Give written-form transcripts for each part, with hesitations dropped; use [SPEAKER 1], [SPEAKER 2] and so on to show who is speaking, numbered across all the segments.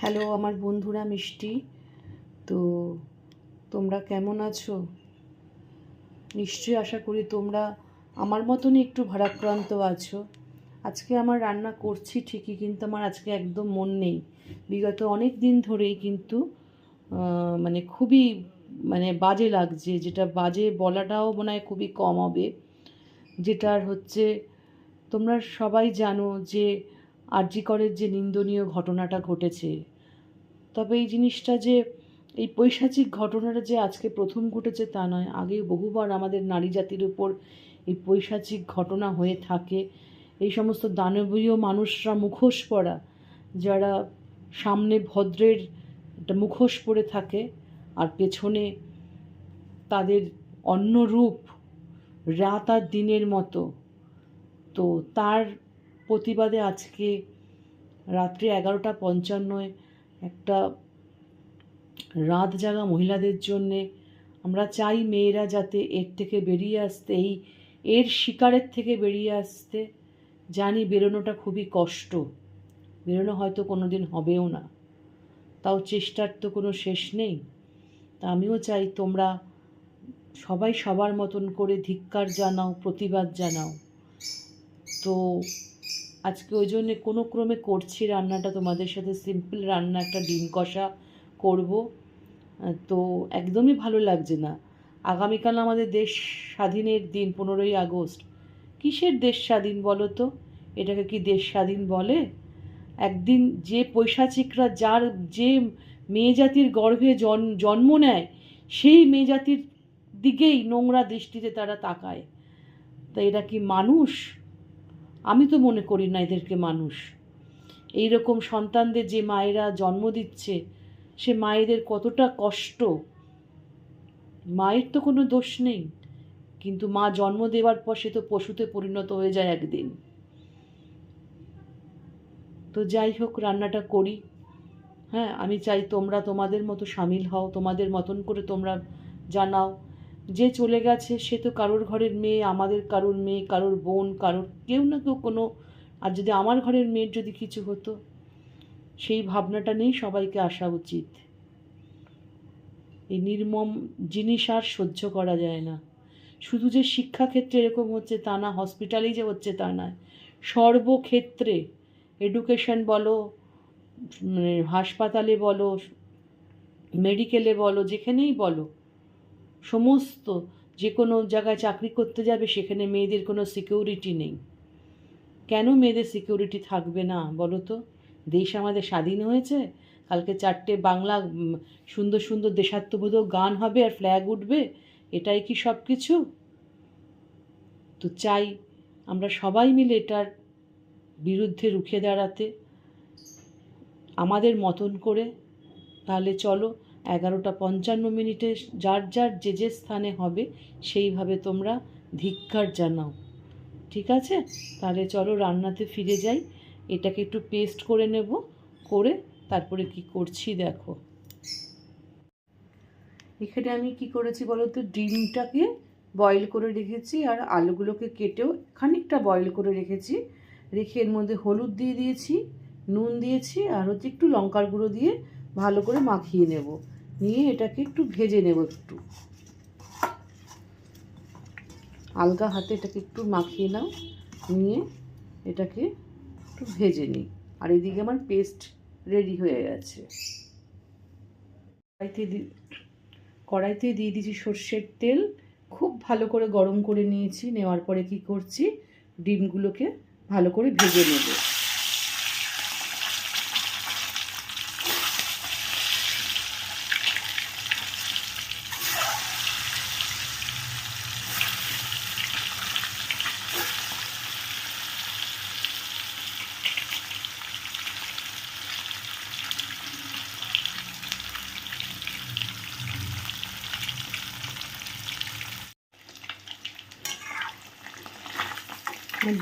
[SPEAKER 1] Hello আমার বন্ধুরা মিষ্টি। তো তোমরা কেমন আছো? নিশ্চয়ই আশা করি তোমরা আমার মতনই একটু ভারাক্রান্ত আছো। আজকে আমার রান্না করছি ঠিকই, কিন্তু আমার আজকে একদম মন নেই। বিগত অনেক দিন ধরেই কিন্তু খুবই বাজে লাগছে, যেটা বাজে বলাটাও মনে হয় খুবই কম হবে। যেটার হচ্ছে, তোমরা সবাই জানো যে আরজি করের যে নিন্দনীয় ঘটনাটা ঘটেছে। তবে এই জিনিসটা যে এই পৈশাচিক ঘটনাটা যে আজকে প্রথম ঘটেছে তা নয়, আগে বহুবার আমাদের নারী জাতির উপর এই পৈশাচিক ঘটনা হয়ে থাকে। এই সমস্ত দানবীয় মানুষরা, মুখোশ পরা, যারা সামনে ভদ্রের একটা মুখোশ পরে থাকে আর পেছনে তাদের অন্য রূপ, রাত আর দিনের মতো। তো তার প্রতিবাদে আজকে রাত্রি 11:55 একটা রাত জাগা মহিলাদের জন্যে আমরা চাই মেয়েরা যাতে এর থেকে বেরিয়ে আসতে, এর শিকারের থেকে বেরিয়ে আসতে। জানি বেরোনোটা খুবই কষ্ট, বেরোনো হয়তো কোনো দিন হবেও না, তাও চেষ্টার তো কোনো শেষ নেই। তা আমিও চাই তোমরা সবাই সবার মতন করে ধিক্কার জানাও, প্রতিবাদ জানাও। তো আজকে ওই জন্যে কোনো ক্রমে করছি রান্নাটা তোমাদের সাথে, সিম্পল রান্না, একটা ডিম কষা করব। তো একদমই ভালো লাগছে না। আগামীকাল আমাদের দেশ স্বাধীনের দিন, 15ই আগস্ট। কিসের দেশ স্বাধীন বলো তো? এটাকে কি দেশ স্বাধীন বলে? একদিন যে পৈশাচিকরা, যে মেয়ে জাতির গর্ভে জন্ম নেয়, সেই মেয়ে জাতির দিকেই নোংরা দৃষ্টিতে তারা তাকায়। তা এরা কি মানুষ? আমি তো মনে করি না এদেরকে মানুষ। এই রকম সন্তানদের যে মায়েরা জন্ম দিচ্ছে, সে মায়েদের কতটা কষ্ট। মায়ের তো কোনো দোষ নেই, কিন্তু মা জন্ম দেওয়ার পর সে তো পশুতে পরিণত হয়ে যায় একদিন। তো যাই হোক, রান্নাটা করি। হ্যাঁ, আমি চাই তোমরা তোমাদের মতো সামিল হও, তোমাদের মতন করে তোমরা জানাও। যে চলে গেছে সে তো কারোর ঘরের মেয়ে, আমাদের কারোর মেয়ে, কারোর বোন, কারোর কেউ না কেউ কোনো। আর যদি আমার ঘরের মেয়ের যদি কিছু হতো, সেই ভাবনাটা নিয়েই সবাইকে আসা উচিত। এই নির্মম জিনিস আর সহ্য করা যায় না। শুধু যে শিক্ষাক্ষেত্রে এরকম হচ্ছে তা না, হসপিটালেই যে হচ্ছে তা নয়, সর্বক্ষেত্রে, এডুকেশন বলো, হাসপাতালে বলো, মেডিকেলে বলো, যেখানেই বলো, সমস্ত, যে কোনো জায়গায় চাকরি করতে যাবে সেখানে মেয়েদের কোনো সিকিউরিটি নেই। কেন মেয়েদের সিকিউরিটি থাকবে না বলো তো? দেশ আমাদের স্বাধীন হয়েছে, কালকে 4টে বাংলা সুন্দর সুন্দর দেশাত্মবোধক গান হবে আর ফ্ল্যাগ উঠবে, এটাই কি সব কিছু? তো চাই আমরা সবাই মিলে এটার বিরুদ্ধে রুখে দাঁড়াতে, আমাদের মতন করে। তাহলে চলো, 11:55 যার যার যে স্থানে হবে সেইভাবে তোমরা ধিক্কার জানাও, ঠিক আছে? তাহলে চলো রান্নাতে ফিরে যাই। এটাকে একটু পেস্ট করে নেব, করে তারপরে কি করছি দেখো। এখানে আমি কি করেছি বলো তো, ডিমটাকে বয়েল করে রেখেছি আর আলুগুলোকে কেটেও খানিকটা বয়েল করে রেখেছি। রেখে এর মধ্যে হলুদ দিয়ে দিয়েছি, নুন দিয়েছি, আর হচ্ছে একটু লঙ্কার গুঁড়ো দিয়ে ভালো করে মাখিয়ে নেব। নিয়ে এটাকে একটু ভেজে নেব, একটু আলগা হাতে এটাকে একটু মাখিয়ে নাও, নিয়ে এটাকে একটু ভেজে নিই। আর এদিকে আমার পেস্ট রেডি হয়ে গেছে। কড়াইতে দিয়ে দিয়েছি সর্ষের তেল, খুব ভালো করে গরম করে নিয়েছি। নেওয়ার পরে কি করছি, ডিমগুলোকে ভালো করে ভেজে নেব।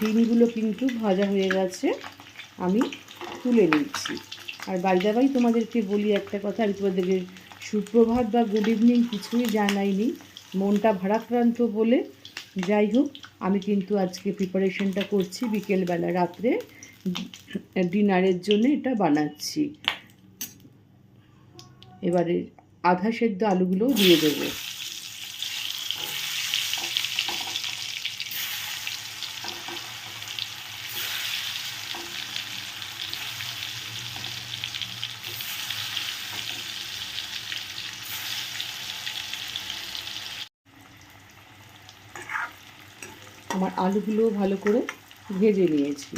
[SPEAKER 1] ডিমগুলো কিন্তু ভাজা হয়ে গেছে, আমি তুলে নিচ্ছি। আর বাইদাবাই তোমাদেরকে বলি একটা কথা, আমি তোমাদেরকে সুপ্রভাত বা গুড ইভিনিং কিছুই জানাইনি, মনটা ভারাক্রান্ত বলে। যাই হোক, আমি কিন্তু আজকে প্রিপারেশনটা করছি বিকেলবেলা, রাত্রে ডিনারের জন্য এটা বানাচ্ছি। এবারে আধা সেদ্ধ আলুগুলোও দিয়ে দেবো। আমার আলুগুলোও ভালো করে ভেজে নিয়েছি।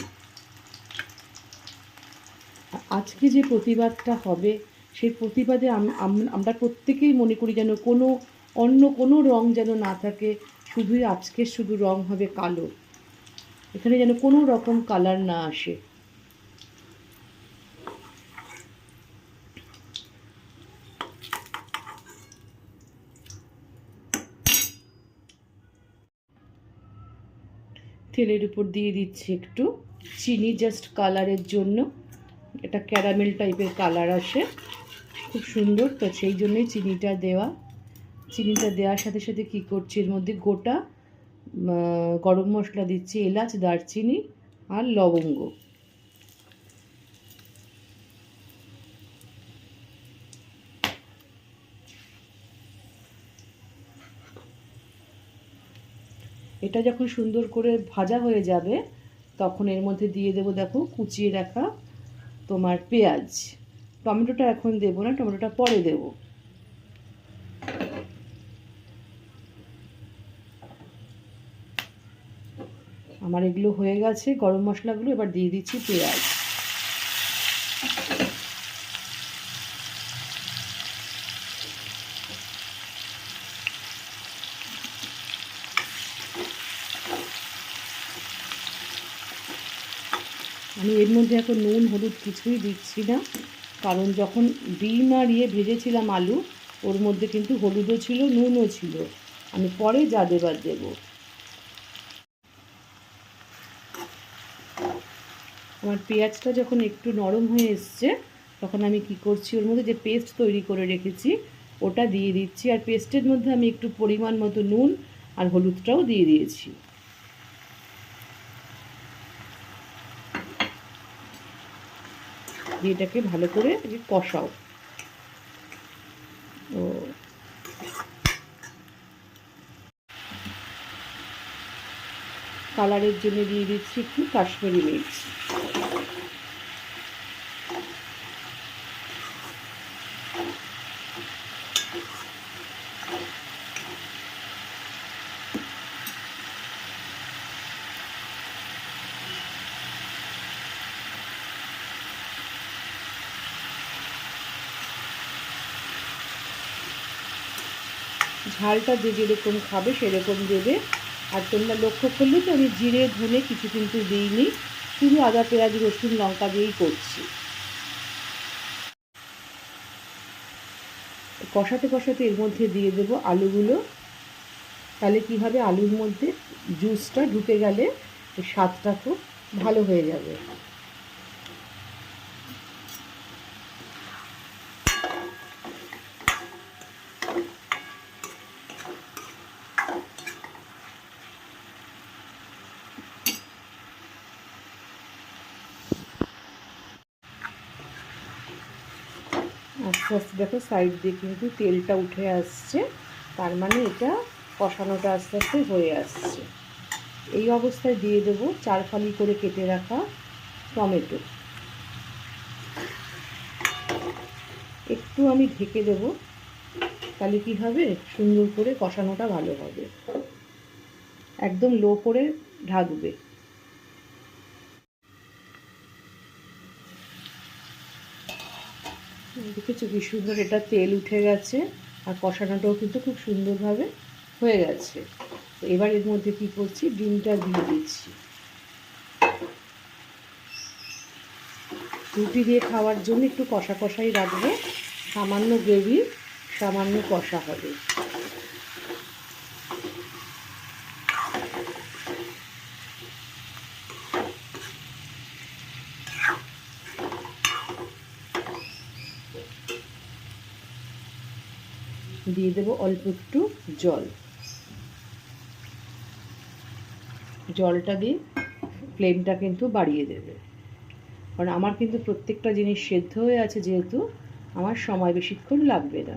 [SPEAKER 1] আজকে যে প্রতিবাদটা হবে সেই প্রতিবাদে আমরা প্রত্যেকেই মনে করি যেন অন্য কোনো রং যেন না থাকে, শুধুই আজকের শুধু রং হবে কালো, এখানে যেন কোনো রকম কালার না আসে। তেলের উপর দিয়ে দিচ্ছি একটু চিনি, জাস্ট কালারের জন্য। এটা ক্যারামেল টাইপের কালার আসে, খুব সুন্দর, তো সেই জন্যই চিনিটা দেওয়া। চিনিটা দেওয়ার সাথে সাথে কী করছি, এর মধ্যে গোটা গরম মশলা দিচ্ছি, এলাচ, দারচিনি আর লবঙ্গ। এটা যখন সুন্দর করে ভাজা হয়ে যাবে তখন এর মধ্যে দিয়ে দেবো, দেখো, কুচিয়ে রাখা তোমার পেঁয়াজ। টমেটোটা এখন দেবো না, টমেটোটা পরে দেবো। আমার এগুলো হয়ে গেছে, গরম মশলাগুলো, এবার দিয়ে দিচ্ছি পেঁয়াজ। আমি এর মধ্যে এখন নুন হলুদ কিছুই দিচ্ছি না, কারণ যখন ডিম আর ভেজেছিলাম আলু, ওর মধ্যে কিন্তু হলুদও ছিল, নুনও ছিল। আমি পরে যা দেবার দেবো। আমার পেঁয়াজটা যখন একটু নরম হয়ে এসছে তখন আমি কি করছি, ওর মধ্যে যে পেস্ট তৈরি করে রেখেছি ওটা দিয়ে দিচ্ছি। আর পেস্টের মধ্যে আমি একটু পরিমাণ মতো নুন আর হলুদটাও দিয়ে দিয়েছি। দিয়ে এটাকে ভালো করে কষাও। ও কালারের জন্য দিয়ে দিচ্ছি একটু কাশ্মীরি মির্চ। ঝালটা যে যেরকম খাবে সেরকম দেবে। আর তোমরা লক্ষ্য করলে তো আমি জিরে ধনে কিছু কিন্তু দিইনি, শুধু আদা পেঁয়াজ রসুন লঙ্কা দিয়েই করছি। কষাতে কষাতে এর মধ্যে দিয়ে দেবো আলুগুলো। তাহলে কী হবে, আলুর মধ্যে জুসটা ঢুকে গেলে স্বাদটা খুব ভালো হয়ে যাবে। আস্তে আস্তে দেখো সাইড দিয়ে কিন্তু তেলটা উঠে আসছে, তার মানে এটা কষানোটা আস্তে আস্তে হয়ে আসছে। এই অবস্থায় দিয়ে দেবো 4 ফালি করে কেটে রাখা টমেটো। একটু আমি ঢেকে দেব, তাহলে কি হবে, সুন্দর করে কষানোটা ভালো হবে। একদম লো করে ঢাকবে। দেখেছো কি সুন্দর এটা তেল উঠে গেছে, আর কষানোটাও কিন্তু খুব সুন্দরভাবে হয়ে গেছে। তো এবার এর মধ্যে কি করছি, ডিমটা দিয়ে দিচ্ছি। রুটি দিয়ে খাওয়ার জন্য একটু কষা কষাই রাখবো, সামান্য গ্রেভি, সামান্য কষা হবে। দিয়ে দেবো অল্প একটু জল। জলটা দিয়ে ফ্লেমটা কিন্তু বাড়িয়ে দেবে, কারণ আমার কিন্তু প্রত্যেকটা জিনিস সেদ্ধ হয়ে আছে যেহেতু, আমার সময় বেশিক্ষণ লাগবে না।